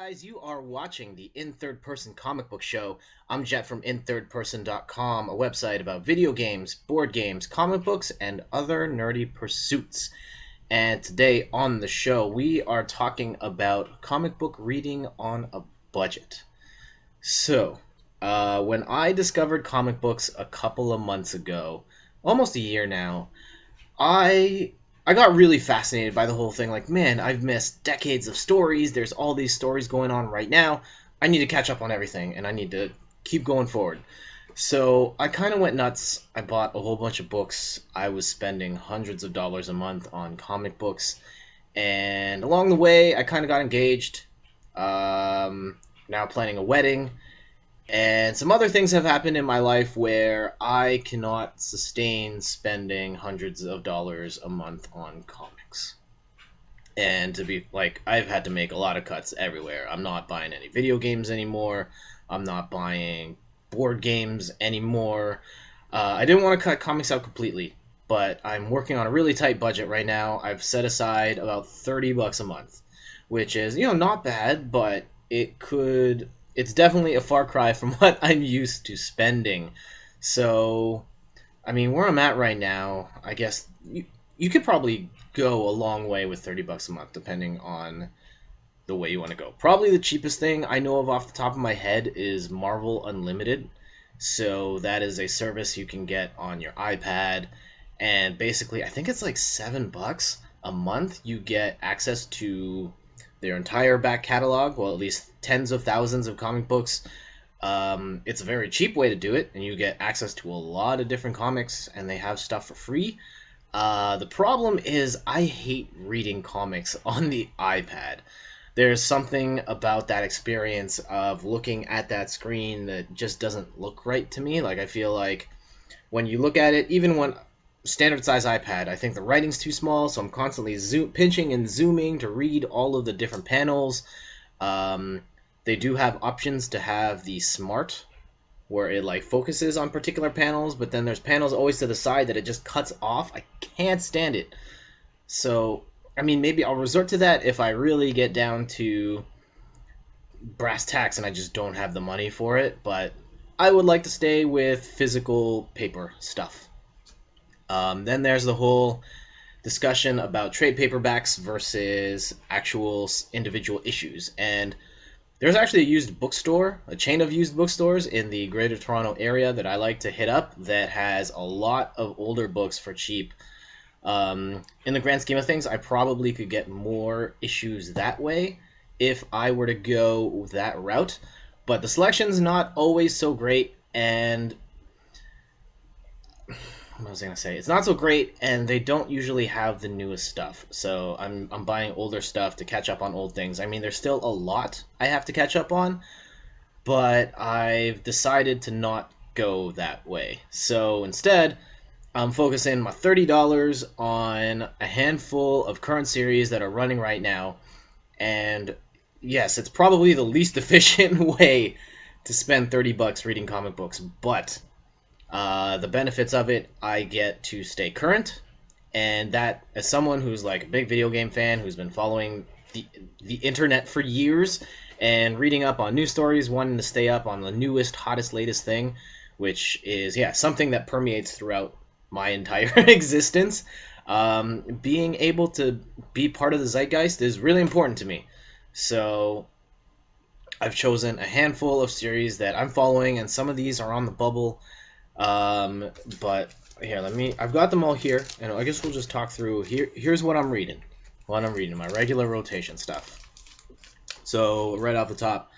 guys, you are watching the In Third Person comic book show. I'm Jet from inthirdperson.com, a website about video games, board games, comic books, and other nerdy pursuits. And today on the show, we are talking about comic book reading on a budget. When I discovered comic books a couple of months ago, almost a year now, I I got really fascinated by the whole thing. Like, man, I've missed decades of stories. There's all these stories going on right now. I need to catch up on everything, and I need to keep going forward. So I kind of went nuts. I bought a whole bunch of books. I was spending hundreds of dollars a month on comic books, and along the way, I kind of got engaged. Now planning a wedding. And some other things have happened in my life where I cannot sustain spending hundreds of dollars a month on comics. And to be like, I've had to make a lot of cuts everywhere. I'm not buying any video games anymore. I'm not buying board games anymore. I didn't want to cut comics out completely, but I'm working on a really tight budget right now. I've set aside about $30 a month, which is, not bad, but it's definitely a far cry from what I'm used to spending. So, I mean, where I'm at right now, I guess you could probably go a long way with $30 a month, depending on the way you want to go. Probably the cheapest thing I know of off the top of my head is Marvel Unlimited. So that is a service you can get on your iPad, and basically, I think it's like $7 a month. You get access to their entire back catalog, well, at least tens of thousands of comic books. It's a very cheap way to do it, and you get access to a lot of different comics, and they have stuff for free. The problem is I hate reading comics on the iPad. There's something about that experience of looking at that screen that just doesn't look right to me. Like, I feel like when you look at it, even when standard size iPad, I think the writing's too small, so I'm constantly pinching and zooming to read all of the different panels. They do have options to have the smart, where it like focuses on particular panels, but then there's panels always to the side that it just cuts off. I can't stand it. So, I mean, maybe I'll resort to that if I really get down to brass tacks and I just don't have the money for it, but I would like to stay with physical paper stuff. Then there's the whole discussion about trade paperbacks versus actual individual issues. And there's actually a chain of used bookstores in the Greater Toronto area that I like to hit up that has a lot of older books for cheap. In the grand scheme of things, I probably could get more issues that way if I were to go that route. But the selection's not always so great, and what was I gonna say? It's not so great, and they don't usually have the newest stuff. So I'm buying older stuff to catch up on old things. I mean, there's still a lot I have to catch up on, but I've decided to not go that way. So instead, I'm focusing my $30 on a handful of current series that are running right now. And yes, it's probably the least efficient way to spend $30 reading comic books, but the benefits of it, I get to stay current, and that, as someone who's like a big video game fan, who's been following the internet for years, and reading up on news stories, wanting to stay up on the newest, hottest, latest thing, which is, something that permeates throughout my entire existence, being able to be part of the zeitgeist is really important to me. So I've chosen a handful of series that I'm following, and some of these are on the bubble. But here, I've got them all here, and I guess we'll just talk through. Here's what I'm reading. My regular rotation stuff. So, right off the top,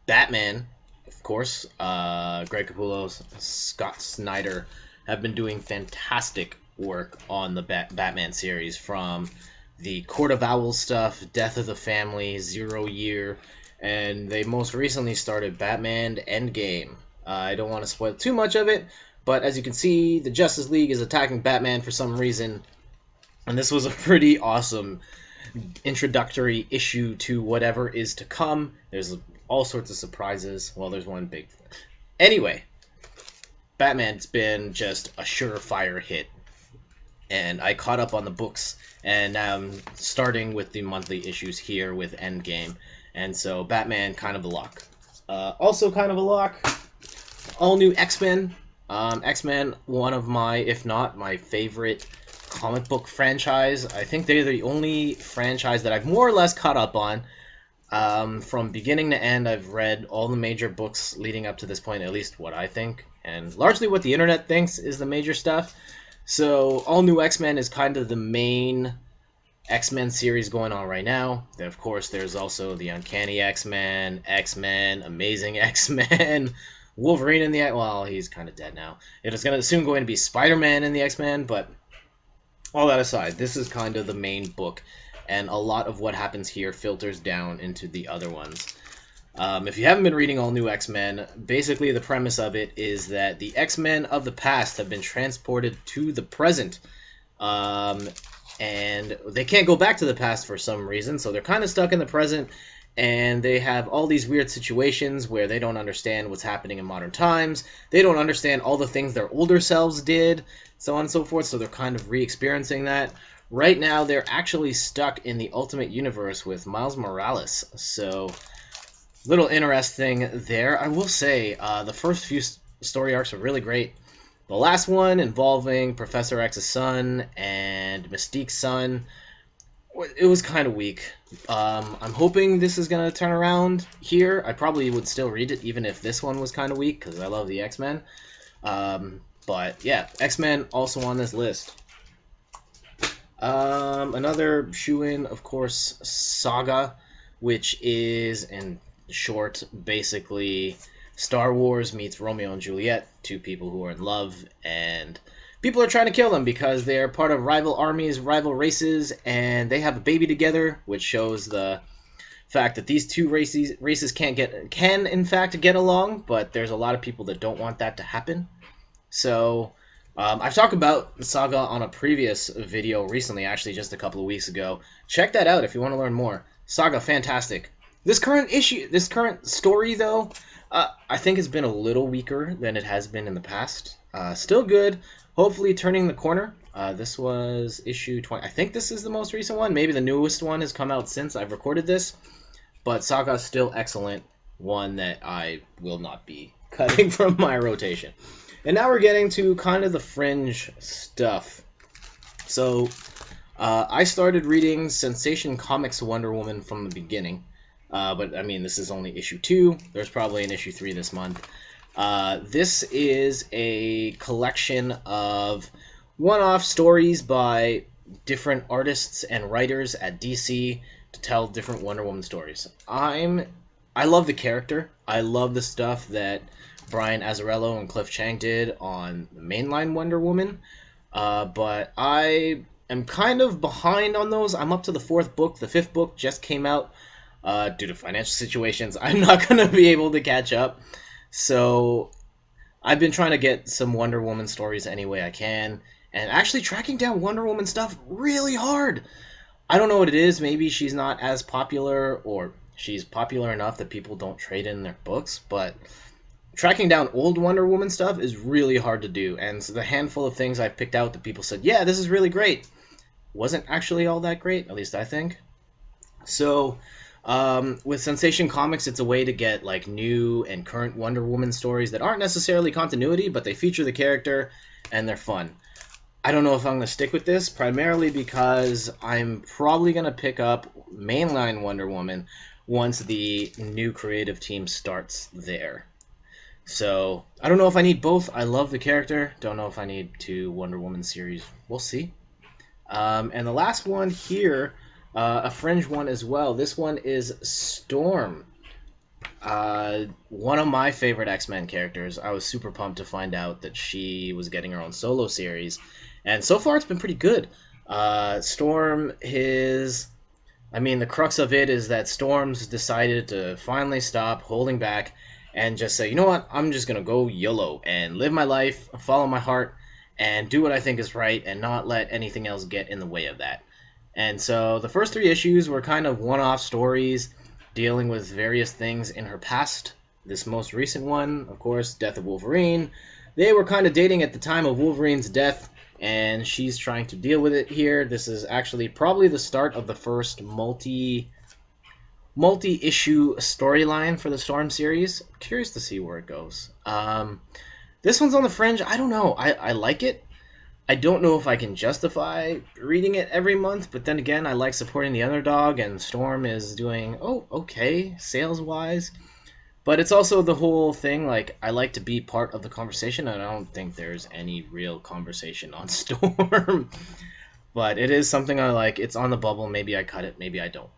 Batman, of course. Greg Capullo, Scott Snyder have been doing fantastic work on the Batman series, from the Court of Owls stuff, Death of the Family, Zero Year, and they most recently started Batman Endgame. I don't want to spoil too much of it, but as you can see, the Justice League is attacking Batman for some reason, and this was a pretty awesome introductory issue to whatever is to come. There's all sorts of surprises. Well, there's one big thing. Anyway, Batman's been just a surefire hit, and I caught up on the books, and now I'm starting with the monthly issues here with Endgame. And so Batman, kind of a lock. Also kind of a lock, all new X-Men. X-Men, one of my, if not my favorite comic book franchise. I think they're the only franchise that I've more or less caught up on. From beginning to end, I've read all the major books leading up to this point, at least what I think, and largely what the internet thinks is the major stuff. So, All New X-Men is kind of the main X-Men series going on right now. Then, of course, there's also the Uncanny X-Men, X-Men, Amazing X-Men, Wolverine in the... Well, he's kind of dead now. It is soon going to be Spider-Man in the X-Men, but all that aside, this is kind of the main book, and a lot of what happens here filters down into the other ones. If you haven't been reading All New X-Men, basically the premise of it is that the X-Men of the past have been transported to the present. And they can't go back to the past for some reason, so they're kind of stuck in the present, and they have all these weird situations where they don't understand what's happening in modern times. They don't understand all the things their older selves did, so on and so forth, so they're kind of re-experiencing that. Right now, they're actually stuck in the Ultimate Universe with Miles Morales, so little interesting there. I will say, the first few story arcs are really great. The last one, involving Professor X's son and Mystique's son, it was kind of weak. I'm hoping this is going to turn around here. I probably would still read it, even if this one was kind of weak, because I love the X-Men. But yeah, X-Men also on this list. Another shoe-in, of course, Saga, which is, in short, basically Star Wars meets Romeo and Juliet, two people who are in love, and people are trying to kill them because they're part of rival armies, rival races, and they have a baby together, which shows the fact that these two races can in fact get along, but there's a lot of people that don't want that to happen. So I've talked about Saga on a previous video recently, actually just a couple of weeks ago. Check that out if you want to learn more. Saga, fantastic. This current story, though, I think has been a little weaker than it has been in the past. Still good. Hopefully turning the corner. This was issue 20. I think this is the most recent one. Maybe the newest one has come out since I've recorded this. But Saga is still excellent. One that I will not be cutting from my rotation. And now we're getting to kind of the fringe stuff. So, I started reading Sensation Comics Wonder Woman from the beginning. But, I mean, this is only issue 2. There's probably an issue 3 this month. This is a collection of one-off stories by different artists and writers at DC to tell different Wonder Woman stories. I love the character. I love the stuff that Brian Azzarello and Cliff Chiang did on the mainline Wonder Woman. But I am kind of behind on those. I'm up to the 4th book. The 5th book just came out. Due to financial situations, I'm not going to be able to catch up. So I've been trying to get some Wonder Woman stories any way I can. And actually tracking down Wonder Woman stuff really hard. I don't know what it is. Maybe she's not as popular, or she's popular enough that people don't trade in their books. But tracking down old Wonder Woman stuff is really hard to do. And so the handful of things I've picked out that people said, yeah, this is really great, wasn't actually all that great, at least I think. So with Sensation Comics, it's a way to get like new and current Wonder Woman stories that aren't necessarily continuity, but they feature the character and they're fun. I don't know if I'm going to stick with this, primarily because I'm probably going to pick up mainline Wonder Woman once the new creative team starts there. So I don't know if I need both. I love the character. Don't know if I need 2 Wonder Woman series. We'll see. And the last one here, a fringe one as well. This one is Storm. One of my favorite X-Men characters. I was super pumped to find out that she was getting her own solo series. And so far it's been pretty good. Storm is... I mean, the crux of it is that Storm's decided to finally stop holding back and just say, you know what, I'm just going to go YOLO and live my life, follow my heart, and do what I think is right and not let anything else get in the way of that. And so the first 3 issues were kind of one-off stories dealing with various things in her past. This most recent one, of course, Death of Wolverine. They were kind of dating at the time of Wolverine's death, and she's trying to deal with it here. This is actually probably the start of the first multi-issue multi-issue storyline for the Storm series. I'm curious to see where it goes. This one's on the fringe. I don't know. I like it. I don't know if I can justify reading it every month, but then again, I like supporting the underdog, and Storm is doing, oh, okay, sales-wise. But it's also the whole thing, like, I like to be part of the conversation, and I don't think there's any real conversation on Storm. But it is something I like. It's on the bubble. Maybe I cut it. Maybe I don't.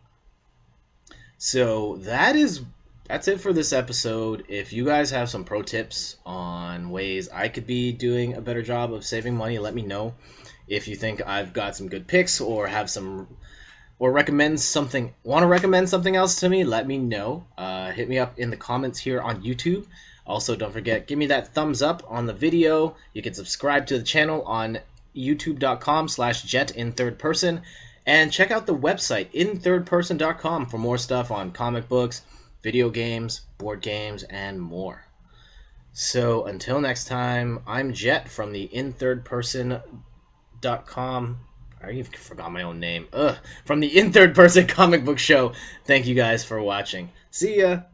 So that's it for this episode. If you guys have some pro tips on ways I could be doing a better job of saving money, let me know. If you think I've got some good picks or have some or want to recommend something else to me, let me know. Hit me up in the comments here on YouTube. Also, don't forget, give me that thumbs up on the video. You can subscribe to the channel on youtube.com/jetinThirdPerson. And check out the website, inthirdperson.com, for more stuff on comic books, video games, board games, and more. So until next time, I'm Jet from the inthirdperson.com. I even forgot my own name. From the In Third Person Comic Book Show. Thank you guys for watching. See ya!